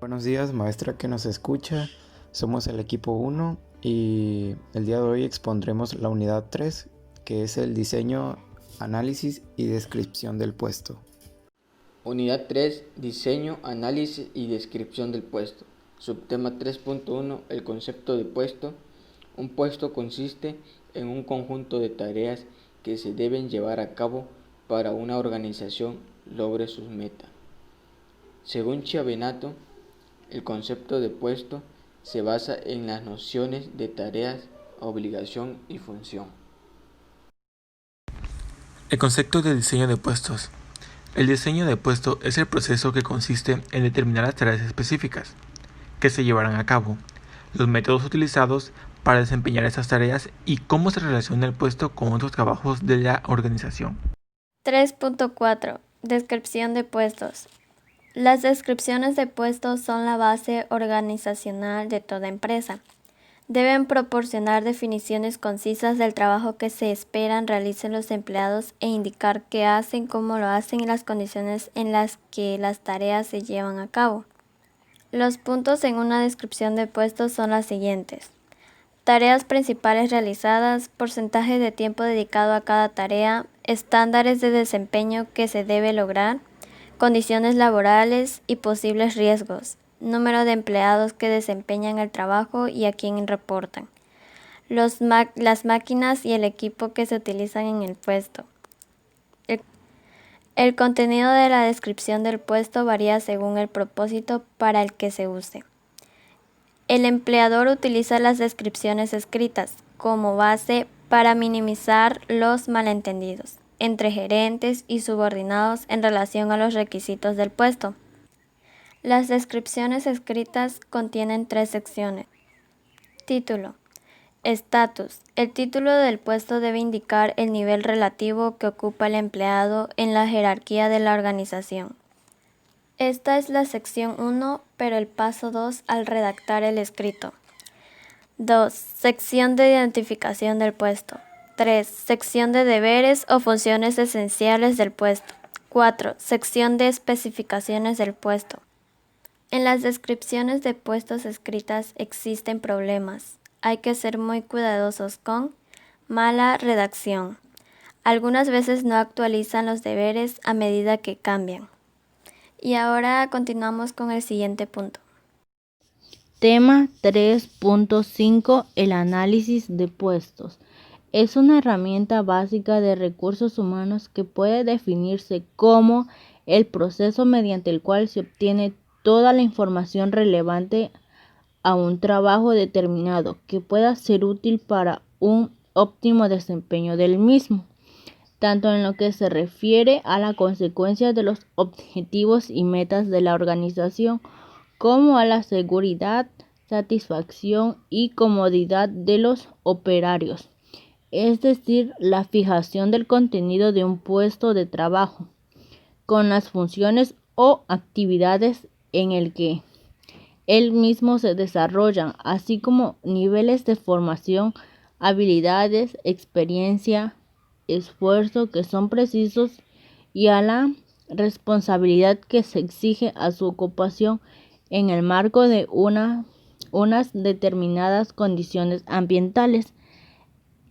Buenos días, maestra que nos escucha. Somos el equipo 1 y el día de hoy expondremos la unidad 3, que es el diseño, análisis y descripción del puesto. Unidad 3. Diseño, análisis y descripción del puesto. Subtema 3.1. El concepto de puesto. Un puesto consiste en un conjunto de tareas que se deben llevar a cabo para una organización logre sus metas. Según Chiavenato, el concepto de puesto se basa en las nociones de tareas, obligación y función. El concepto de diseño de puestos. El diseño de puesto es el proceso que consiste en determinar las tareas específicas que se llevarán a cabo, los métodos utilizados para desempeñar esas tareas y cómo se relaciona el puesto con otros trabajos de la organización. 3.4. Descripción de puestos. Las descripciones de puestos son la base organizacional de toda empresa. Deben proporcionar definiciones concisas del trabajo que se esperan realicen los empleados e indicar qué hacen, cómo lo hacen y las condiciones en las que las tareas se llevan a cabo. Los puntos en una descripción de puestos son las siguientes: tareas principales realizadas, porcentaje de tiempo dedicado a cada tarea, estándares de desempeño que se debe lograr, condiciones laborales y posibles riesgos, número de empleados que desempeñan el trabajo y a quién reportan, las máquinas y el equipo que se utilizan en el puesto. El contenido de la descripción del puesto varía según el propósito para el que se use. El empleador utiliza las descripciones escritas como base para minimizar los malentendidos entre gerentes y subordinados en relación a los requisitos del puesto. Las descripciones escritas contienen 3 secciones. Título. Estatus. El título del puesto debe indicar el nivel relativo que ocupa el empleado en la jerarquía de la organización. Esta es la sección 1, pero el paso 2 al redactar el escrito. 2. Sección de identificación del puesto. 3. Sección de deberes o funciones esenciales del puesto. 4. Sección de especificaciones del puesto. En las descripciones de puestos escritas existen problemas. Hay que ser muy cuidadosos con mala redacción. Algunas veces no actualizan los deberes a medida que cambian. Y ahora continuamos con el siguiente punto. Tema 3.5. El análisis de puestos. Es una herramienta básica de recursos humanos que puede definirse como el proceso mediante el cual se obtiene toda la información relevante a un trabajo determinado que pueda ser útil para un óptimo desempeño del mismo, tanto en lo que se refiere a la consecuencia de los objetivos y metas de la organización, como a la seguridad, satisfacción y comodidad de los operarios, es decir, la fijación del contenido de un puesto de trabajo, con las funciones o actividades en el que él mismo se desarrollan, así como niveles de formación, habilidades, experiencia, esfuerzo que son precisos y a la responsabilidad que se exige a su ocupación en el marco de unas determinadas condiciones ambientales.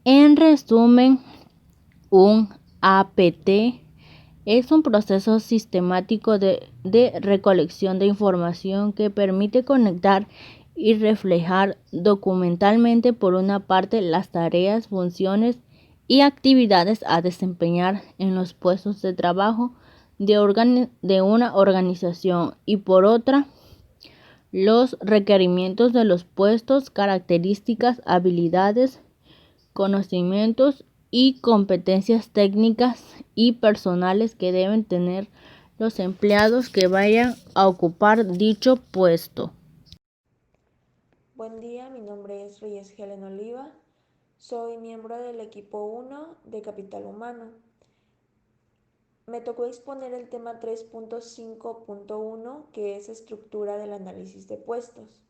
En resumen, un APT es un proceso sistemático de recolección de información que permite conectar y reflejar documentalmente, por una parte, las tareas, funciones y actividades a desempeñar en los puestos de trabajo de una organización, y por otra, los requerimientos de los puestos, características, habilidades, conocimientos y competencias técnicas y personales que deben tener los empleados que vayan a ocupar dicho puesto. Buen día, mi nombre es Reyes Helen Oliva, soy miembro del equipo 1 de Capital Humano. Me tocó exponer el tema 3.5.1, que es estructura del análisis de puestos.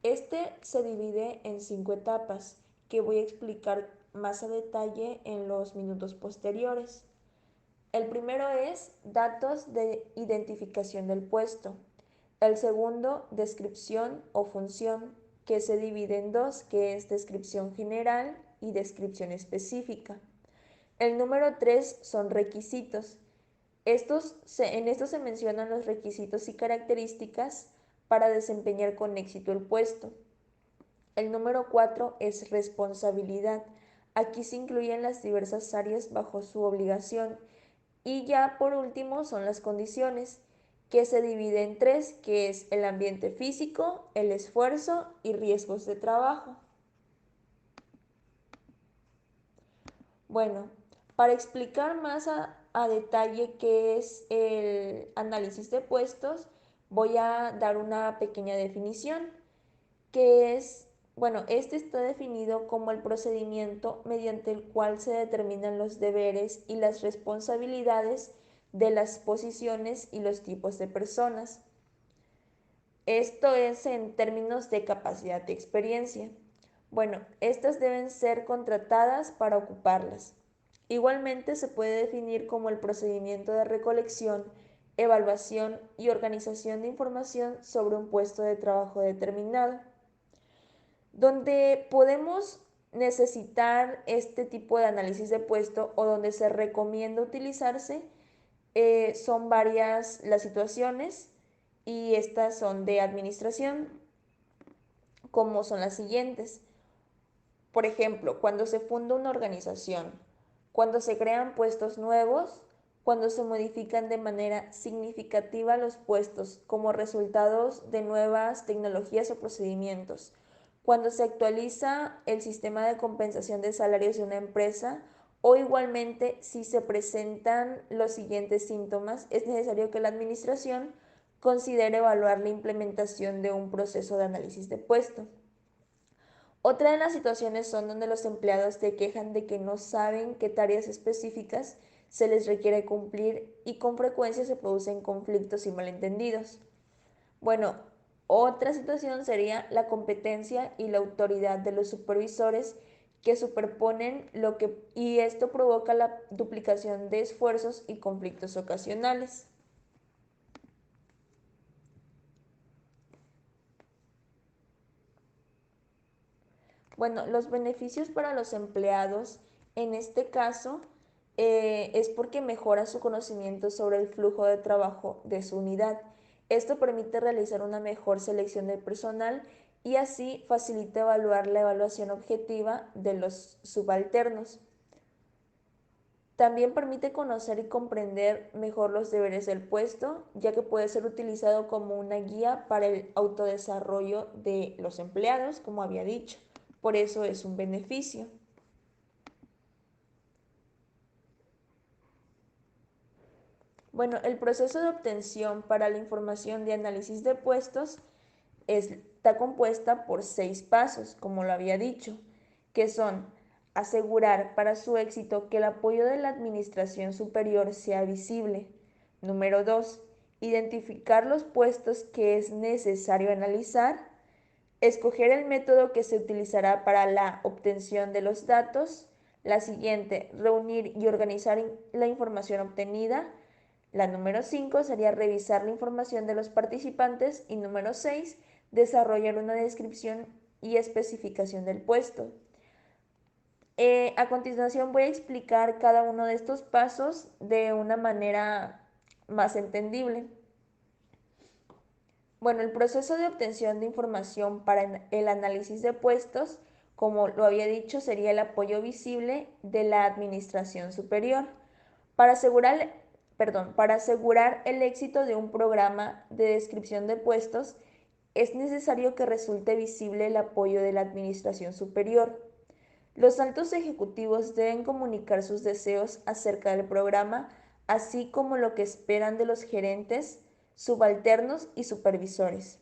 Este se divide en 5 etapas que voy a explicar más a detalle en los minutos posteriores. El primero es datos de identificación del puesto. El segundo, descripción o función, que se divide en dos, que es descripción general y descripción específica. El número 3 son requisitos. En estos se mencionan los requisitos y características para desempeñar con éxito el puesto. El número 4 es responsabilidad. Aquí se incluyen las diversas áreas bajo su obligación. Y ya por último son las condiciones, que se divide en tres, que es el ambiente físico, el esfuerzo y riesgos de trabajo. Bueno, para explicar más a detalle qué es el análisis de puestos, voy a dar una pequeña definición, que es, bueno, este está definido como el procedimiento mediante el cual se determinan los deberes y las responsabilidades de las posiciones y los tipos de personas. Esto es en términos de capacidad de experiencia. Bueno, estas deben ser contratadas para ocuparlas. Igualmente se puede definir como el procedimiento de recolección, evaluación y organización de información sobre un puesto de trabajo determinado. Donde podemos necesitar este tipo de análisis de puesto o donde se recomienda utilizarse son varias las situaciones y estas son de administración, como son las siguientes. Por ejemplo, cuando se funda una organización, cuando se crean puestos nuevos, cuando se modifican de manera significativa los puestos como resultados de nuevas tecnologías o procedimientos, cuando se actualiza el sistema de compensación de salarios de una empresa o igualmente si se presentan los siguientes síntomas, es necesario que la administración considere evaluar la implementación de un proceso de análisis de puesto. Otra de las situaciones son donde los empleados se quejan de que no saben qué tareas específicas se les requiere cumplir y con frecuencia se producen conflictos y malentendidos. Bueno, otra situación sería la competencia y la autoridad de los supervisores que superponen y esto provoca la duplicación de esfuerzos y conflictos ocasionales. Bueno, los beneficios para los empleados en este caso es porque mejora su conocimiento sobre el flujo de trabajo de su unidad. Esto permite realizar una mejor selección de personal y así facilita evaluar la evaluación objetiva de los subalternos. También permite conocer y comprender mejor los deberes del puesto, ya que puede ser utilizado como una guía para el autodesarrollo de los empleados, como había dicho. Por eso es un beneficio. Bueno, el proceso de obtención para la información de análisis de puestos está compuesta por 6 pasos, como lo había dicho, que son asegurar para su éxito que el apoyo de la administración superior sea visible. Número 2, identificar los puestos que es necesario analizar. Escoger el método que se utilizará para la obtención de los datos. La siguiente, reunir y organizar la información obtenida. La número 5 sería revisar la información de los participantes. Y número 6, desarrollar una descripción y especificación del puesto. A continuación voy a explicar cada uno de estos pasos de una manera más entendible. Bueno, el proceso de obtención de información para el análisis de puestos, como lo había dicho, sería el apoyo visible de la administración superior. Para asegurar el éxito de un programa de descripción de puestos, es necesario que resulte visible el apoyo de la administración superior. Los altos ejecutivos deben comunicar sus deseos acerca del programa, así como lo que esperan de los gerentes, subalternos y supervisores.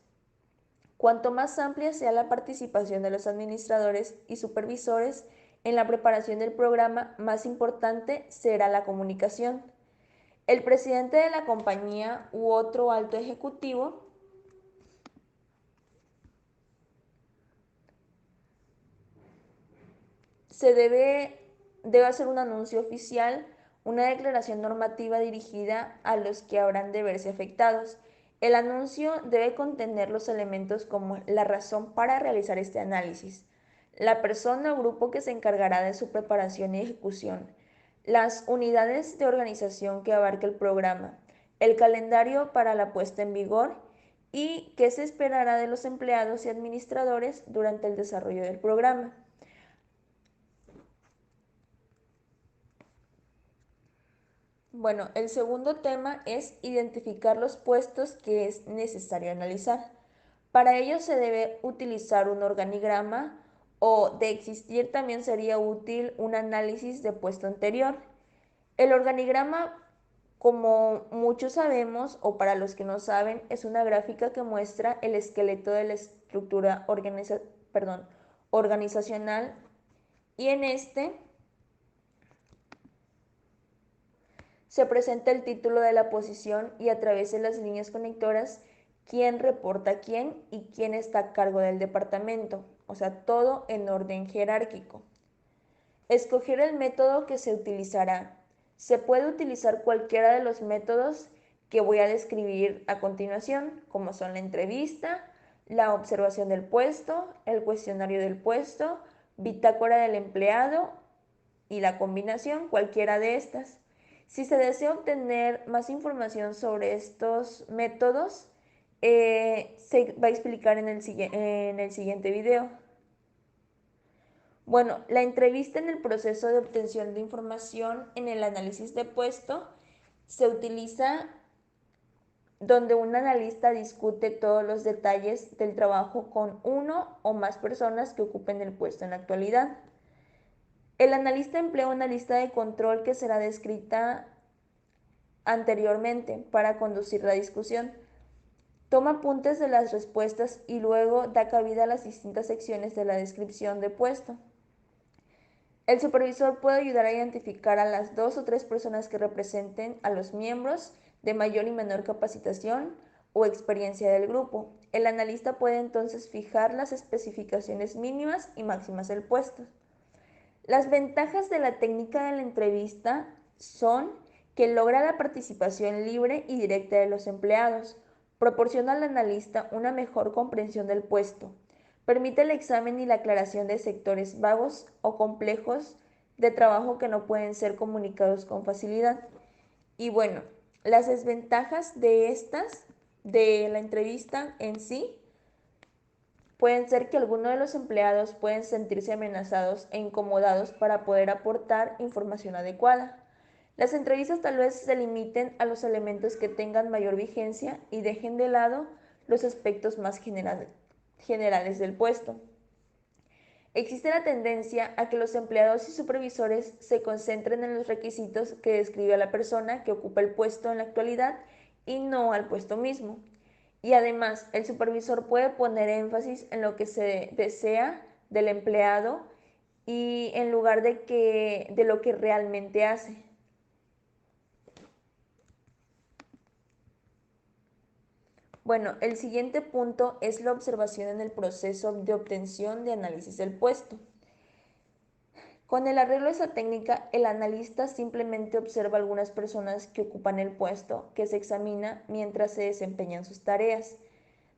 Cuanto más amplia sea la participación de los administradores y supervisores en la preparación del programa, más importante será la comunicación. El presidente de la compañía u otro alto ejecutivo debe hacer un anuncio oficial una declaración normativa dirigida a los que habrán de verse afectados. El anuncio debe contener los elementos como la razón para realizar este análisis, la persona o grupo que se encargará de su preparación y ejecución, las unidades de organización que abarca el programa, el calendario para la puesta en vigor y qué se esperará de los empleados y administradores durante el desarrollo del programa. Bueno, el segundo tema es identificar los puestos que es necesario analizar. Para ello se debe utilizar un organigrama o de existir también sería útil un análisis de puesto anterior. El organigrama, como muchos sabemos o para los que no saben, es una gráfica que muestra el esqueleto de la estructura organizacional y en este se presenta el título de la posición y a través de las líneas conectoras quién reporta a quién y quién está a cargo del departamento, o sea, todo en orden jerárquico. Escoger el método que se utilizará. Se puede utilizar cualquiera de los métodos que voy a describir a continuación, como son la entrevista, la observación del puesto, el cuestionario del puesto, bitácora del empleado y la combinación, cualquiera de estas. Si se desea obtener más información sobre estos métodos, se va a explicar en el siguiente video. Bueno, la entrevista en el proceso de obtención de información en el análisis de puesto se utiliza donde un analista discute todos los detalles del trabajo con uno o más personas que ocupen el puesto en la actualidad. El analista emplea una lista de control que será descrita anteriormente para conducir la discusión. Toma apuntes de las respuestas y luego da cabida a las distintas secciones de la descripción de puesto. El supervisor puede ayudar a identificar a las 2 o 3 personas que representen a los miembros de mayor y menor capacitación o experiencia del grupo. El analista puede entonces fijar las especificaciones mínimas y máximas del puesto. Las ventajas de la técnica de la entrevista son que logra la participación libre y directa de los empleados, proporciona al analista una mejor comprensión del puesto, permite el examen y la aclaración de sectores vagos o complejos de trabajo que no pueden ser comunicados con facilidad. Y bueno, las desventajas de la entrevista en sí, pueden ser que algunos de los empleados pueden sentirse amenazados e incomodados para poder aportar información adecuada. Las entrevistas tal vez se limiten a los elementos que tengan mayor vigencia y dejen de lado los aspectos más generales del puesto. Existe la tendencia a que los empleados y supervisores se concentren en los requisitos que describe a la persona que ocupa el puesto en la actualidad y no al puesto mismo. Y además, el supervisor puede poner énfasis en lo que se desea del empleado y en lugar de lo que realmente hace. Bueno, el siguiente punto es la observación en el proceso de obtención de análisis del puesto. Con el arreglo de esa técnica, el analista simplemente observa algunas personas que ocupan el puesto que se examina mientras se desempeñan sus tareas.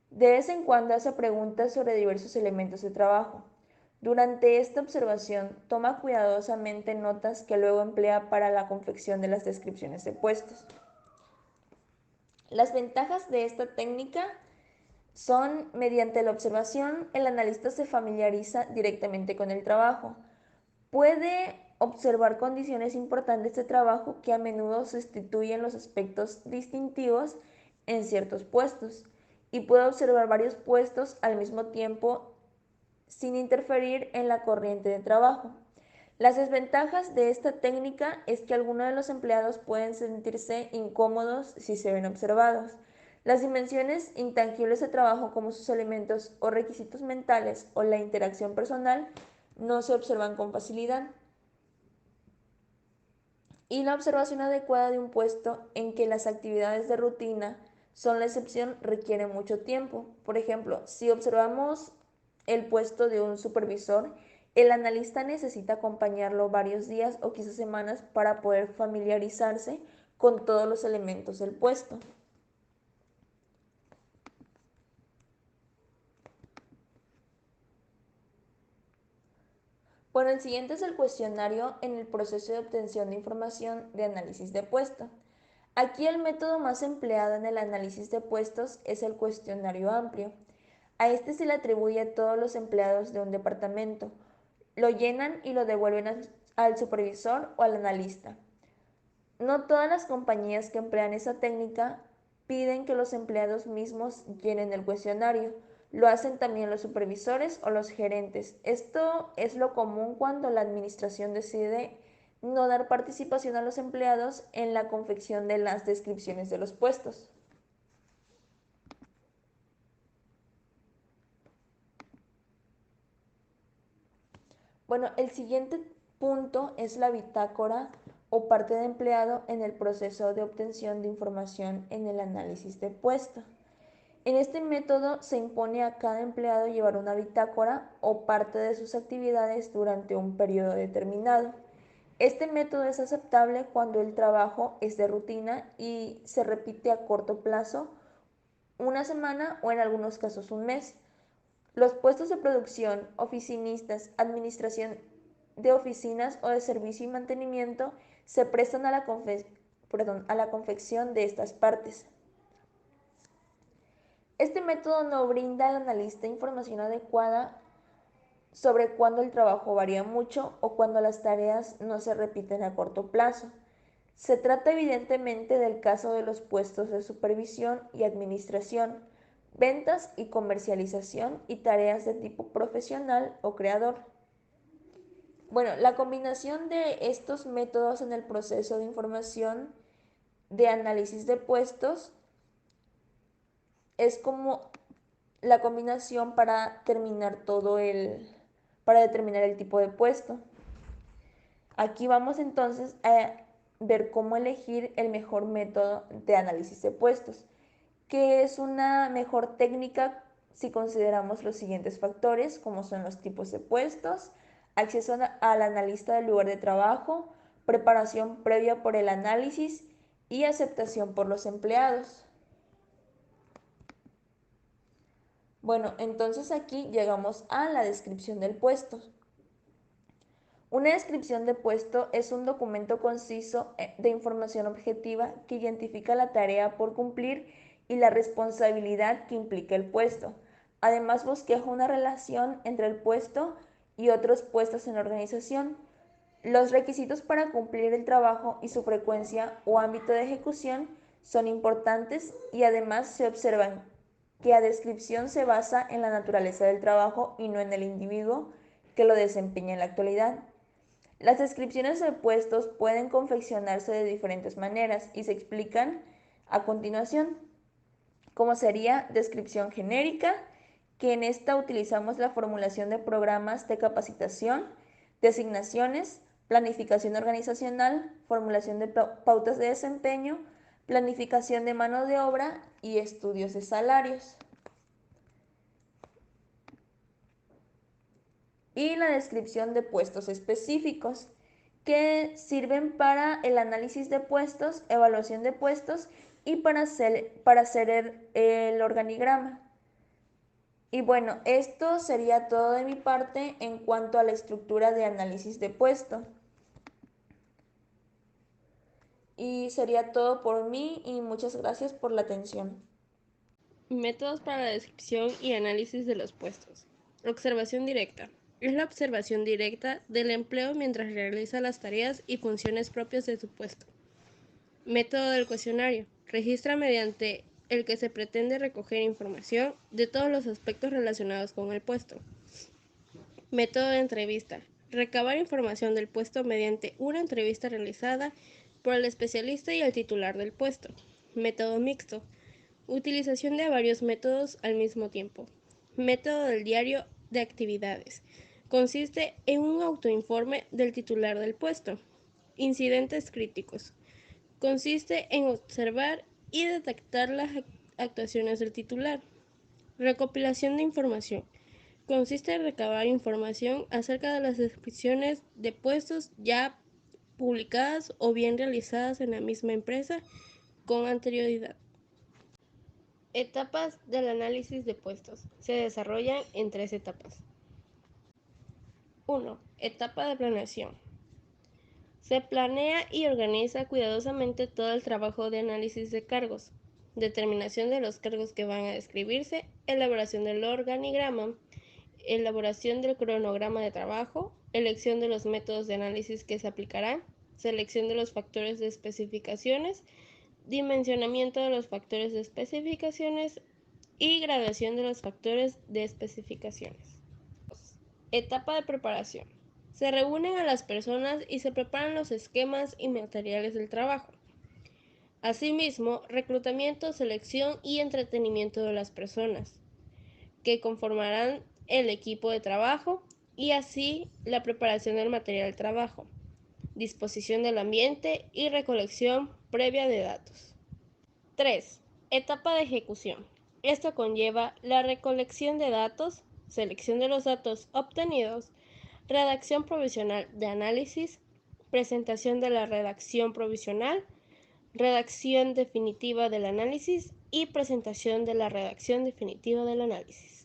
De vez en cuando hace preguntas sobre diversos elementos de trabajo. Durante esta observación, toma cuidadosamente notas que luego emplea para la confección de las descripciones de puestos. Las ventajas de esta técnica son, mediante la observación, el analista se familiariza directamente con el trabajo. Puede observar condiciones importantes de trabajo que a menudo sustituyen los aspectos distintivos en ciertos puestos y puede observar varios puestos al mismo tiempo sin interferir en la corriente de trabajo. Las desventajas de esta técnica es que algunos de los empleados pueden sentirse incómodos si se ven observados. Las dimensiones intangibles de trabajo como sus elementos o requisitos mentales o la interacción personal no se observan con facilidad. Y la observación adecuada de un puesto en que las actividades de rutina son la excepción requiere mucho tiempo. Por ejemplo, si observamos el puesto de un supervisor, El analista necesita acompañarlo varios días o quizás semanas para poder familiarizarse con todos los elementos del puesto. Bueno, el siguiente es el cuestionario en el proceso de obtención de información de análisis de puesto. Aquí el método más empleado en el análisis de puestos es el cuestionario amplio. A este se le atribuye a todos los empleados de un departamento. Lo llenan y lo devuelven al supervisor o al analista. No todas las compañías que emplean esa técnica piden que los empleados mismos llenen el cuestionario. Lo hacen también los supervisores o los gerentes. Esto es lo común cuando la administración decide no dar participación a los empleados en la confección de las descripciones de los puestos. Bueno, el siguiente punto es la bitácora o parte de empleado en el proceso de obtención de información en el análisis de puesto. En este método se impone a cada empleado llevar una bitácora o parte de sus actividades durante un periodo determinado. Este método es aceptable cuando el trabajo es de rutina y se repite a corto plazo, una semana o en algunos casos un mes. Los puestos de producción, oficinistas, administración de oficinas o de servicio y mantenimiento se prestan a la confección de estas partes. Este método no brinda al analista información adecuada sobre cuándo el trabajo varía mucho o cuando las tareas no se repiten a corto plazo. Se trata evidentemente del caso de los puestos de supervisión y administración, ventas y comercialización y tareas de tipo profesional o creador. Bueno, la combinación de estos métodos en el proceso de información de análisis de puestos es como la combinación para determinar el tipo de puesto. Aquí vamos entonces a ver cómo elegir el mejor método de análisis de puestos, que es una mejor técnica si consideramos los siguientes factores, como son los tipos de puestos, acceso al analista del lugar de trabajo, preparación previa por el análisis y aceptación por los empleados. Bueno, entonces aquí llegamos a la descripción del puesto. Una descripción de puesto es un documento conciso de información objetiva que identifica la tarea por cumplir y la responsabilidad que implica el puesto. Además, bosqueja una relación entre el puesto y otros puestos en la organización. Los requisitos para cumplir el trabajo y su frecuencia o ámbito de ejecución son importantes y además se observan que la descripción se basa en la naturaleza del trabajo y no en el individuo que lo desempeña en la actualidad. Las descripciones de puestos pueden confeccionarse de diferentes maneras y se explican a continuación, como sería descripción genérica, que en esta utilizamos la formulación de programas de capacitación, designaciones, planificación organizacional, formulación de pautas de desempeño, planificación de mano de obra y estudios de salarios. Y la descripción de puestos específicos, que sirven para el análisis de puestos, evaluación de puestos y para hacer el organigrama. Y bueno, esto sería todo de mi parte en cuanto a la estructura de análisis de puesto. Y sería todo por mí y muchas gracias por la atención. Métodos para la descripción y análisis de los puestos. Observación directa. Es la observación directa del empleo mientras realiza las tareas y funciones propias de su puesto. Método del cuestionario. Registra mediante el que se pretende recoger información de todos los aspectos relacionados con el puesto. Método de entrevista. Recabar información del puesto mediante una entrevista realizada por el especialista y el titular del puesto. Método mixto. Utilización de varios métodos al mismo tiempo. Método del diario de actividades. Consiste en un autoinforme del titular del puesto. Incidentes críticos. Consiste en observar y detectar las actuaciones del titular. Recopilación de información. Consiste en recabar información acerca de las descripciones de puestos ya publicadas o bien realizadas en la misma empresa con anterioridad. Etapas del análisis de puestos. Se desarrollan en 3 etapas. 1. Etapa de planeación. Se planea y organiza cuidadosamente todo el trabajo de análisis de cargos, determinación de los cargos que van a describirse, elaboración del organigrama, elaboración del cronograma de trabajo, elección de los métodos de análisis que se aplicarán, selección de los factores de especificaciones, dimensionamiento de los factores de especificaciones y graduación de los factores de especificaciones. Etapa de preparación. Se reúnen a las personas y se preparan los esquemas y materiales del trabajo. Asimismo, reclutamiento, selección y entretenimiento de las personas, que conformarán el equipo de trabajo, y así la preparación del material de trabajo, disposición del ambiente y recolección previa de datos. 3. Etapa de ejecución. Esto conlleva la recolección de datos, selección de los datos obtenidos, redacción provisional de análisis, presentación de la redacción provisional, redacción definitiva del análisis y presentación de la redacción definitiva del análisis.